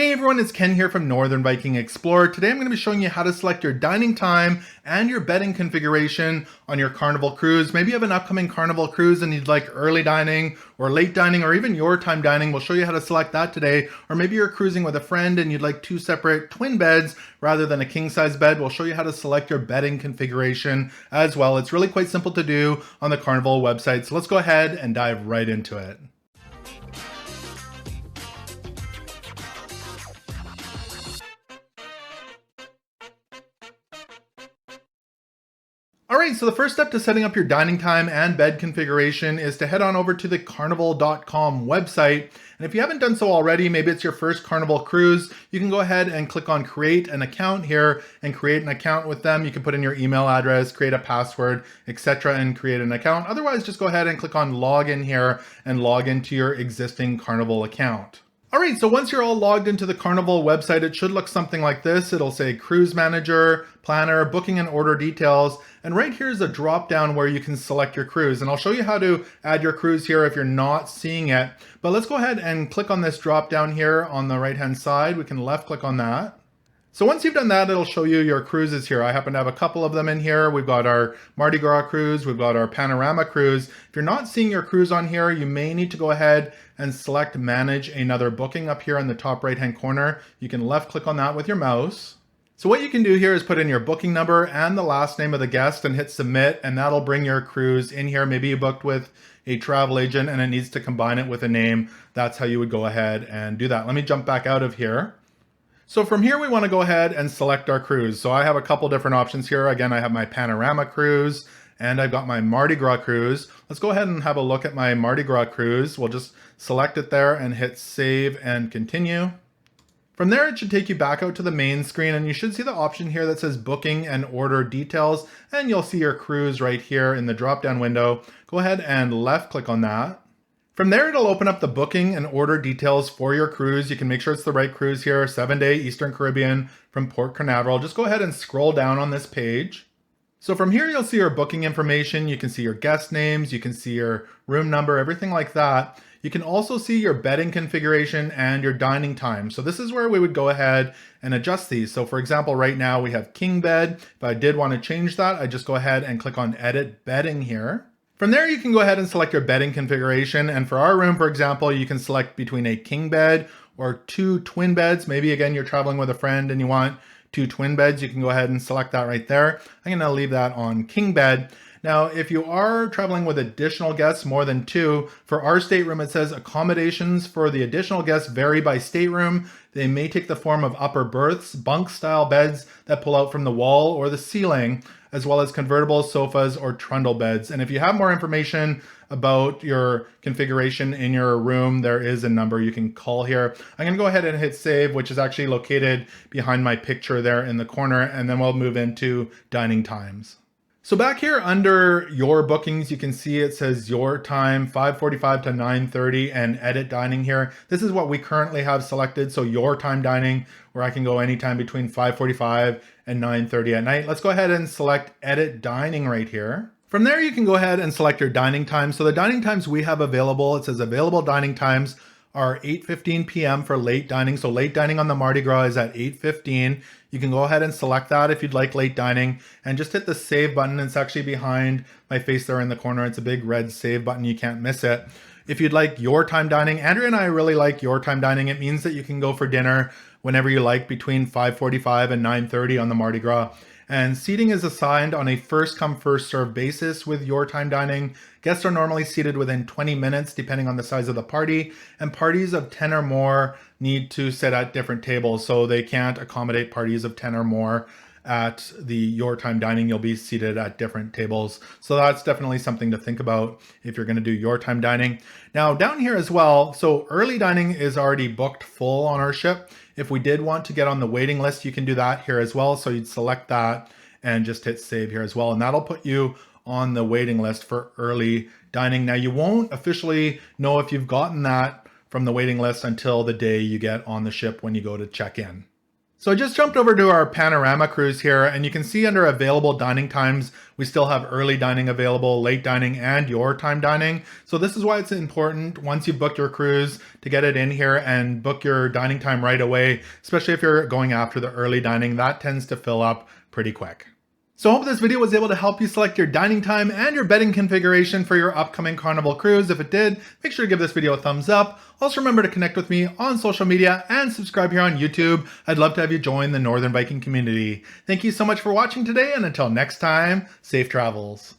Hey everyone, it's Ken here from Northern Viking Explorer. Today I'm going to be showing you how to select your dining time and your bedding configuration on your Carnival cruise. Maybe you have an upcoming Carnival cruise and you'd like early dining or late dining or even your time dining. We'll show you how to select that today. Or maybe you're cruising with a friend and you'd like two separate twin beds rather than a king size bed. We'll show you how to select your bedding configuration as well. It's really quite simple to do on the Carnival website. So let's go ahead and dive right into it. All right, so the first step to setting up your dining time and bed configuration is to head on over to the carnival.com website. And if you haven't done so already, maybe it's your first Carnival cruise, you can go ahead and click on create an account here and create an account with them. You can put in your email address, create a password, etc., and create an account. Otherwise, just go ahead and click on login here and log into your existing Carnival account. All right, so once you're all logged into the Carnival website, it should look something like this. It'll say Cruise Manager, Planner, Booking and Order Details, and right here is a drop down where you can select your cruise. And I'll show you how to add your cruise here if you're not seeing it. But let's go ahead and click on this drop down here on the right-hand side. We can left click on that. So once you've done that, it'll show you your cruises here. I happen to have a couple of them in here. We've got our Mardi Gras cruise, we've got our Panorama cruise. If you're not seeing your cruise on here, you may need to go ahead and select Manage Another Booking up here in the top right-hand corner. You can left click on that with your mouse. So what you can do here is put in your booking number and the last name of the guest and hit submit, and that'll bring your cruise in here. Maybe you booked with a travel agent and it needs to combine it with a name. That's how you would go ahead and do that. Let me jump back out of here. So from here, we want to go ahead and select our cruise. So I have a couple different options here. Again, I have my Panorama cruise and I've got my Mardi Gras cruise. Let's go ahead and have a look at my Mardi Gras cruise. We'll just select it there and hit save and continue. From there, it should take you back out to the main screen and you should see the option here that says Booking and Order Details, and you'll see your cruise right here in the drop-down window. Go ahead and left click on that. From there, it'll open up the booking and order details for your cruise. You can make sure it's the right cruise here, 7-day Eastern Caribbean from Port Carnival. Just go ahead and scroll down on this page. So from here, you'll see your booking information. You can see your guest names, you can see your room number, everything like that. You can also see your bedding configuration and your dining time. So this is where we would go ahead and adjust these. So for example, right now we have king bed. If I did want to change that, I just go ahead and click on edit bedding here. From there, you can go ahead and select your bedding configuration. And for our room, for example, you can select between a king bed or two twin beds. Maybe again, you're traveling with a friend and you want two twin beds. You can go ahead and select that right there. I'm gonna leave that on king bed. Now, if you are traveling with additional guests, more than two, for our stateroom, it says accommodations for the additional guests vary by stateroom. They may take the form of upper berths, bunk style beds that pull out from the wall or the ceiling, as well as convertible sofas or trundle beds. And if you have more information about your configuration in your room, there is a number you can call here. I'm gonna go ahead and hit save, which is actually located behind my picture there in the corner, and then we'll move into dining times. So back here under your bookings, you can see it says your time 5:45 to 9:30 and edit dining here. This is what we currently have selected. So your time dining, where I can go anytime between 5:45 and 9:30 at night. Let's go ahead and select edit dining right here. From there, you can go ahead and select your dining time. So the dining times we have available, it says available dining times are 8:15 p.m. for late dining. So late dining on the Mardi Gras is at 8:15. You can go ahead and select that if you'd like late dining and just hit the save button. It's actually behind my face there in the corner. It's a big red save button. You can't miss it. If you'd like your time dining, Andrea and I really like your time dining. It means that you can go for dinner whenever you like between 5:45 and 9:30 on the Mardi Gras. And seating is assigned on a first come first serve basis with your time dining. Guests are normally seated within 20 minutes depending on the size of the party, and parties of 10 or more need to sit at different tables, so they can't accommodate parties of 10 or more at the your time dining. You'll be seated at different tables. So that's definitely something to think about if you're going to do your time dining. Now down here as well, so early dining is already booked full on our ship. If we did want to get on the waiting list, you can do that here as well. So you'd select that and just hit save here as well. And that'll put you on the waiting list for early dining. Now you won't officially know if you've gotten that from the waiting list until the day you get on the ship when you go to check in. So I just jumped over to our panorama cruise here, and you can see under available dining times, we still have early dining available, late dining, and your time dining. So this is why it's important once you've booked your cruise to get it in here and book your dining time right away, especially if you're going after the early dining. That tends to fill up pretty quick. So I hope this video was able to help you select your dining time and your bedding configuration for your upcoming Carnival cruise. If it did, make sure to give this video a thumbs up. Also remember to connect with me on social media and subscribe here on YouTube. I'd love to have you join the Northern Viking community. Thank you so much for watching today, and until next time, safe travels.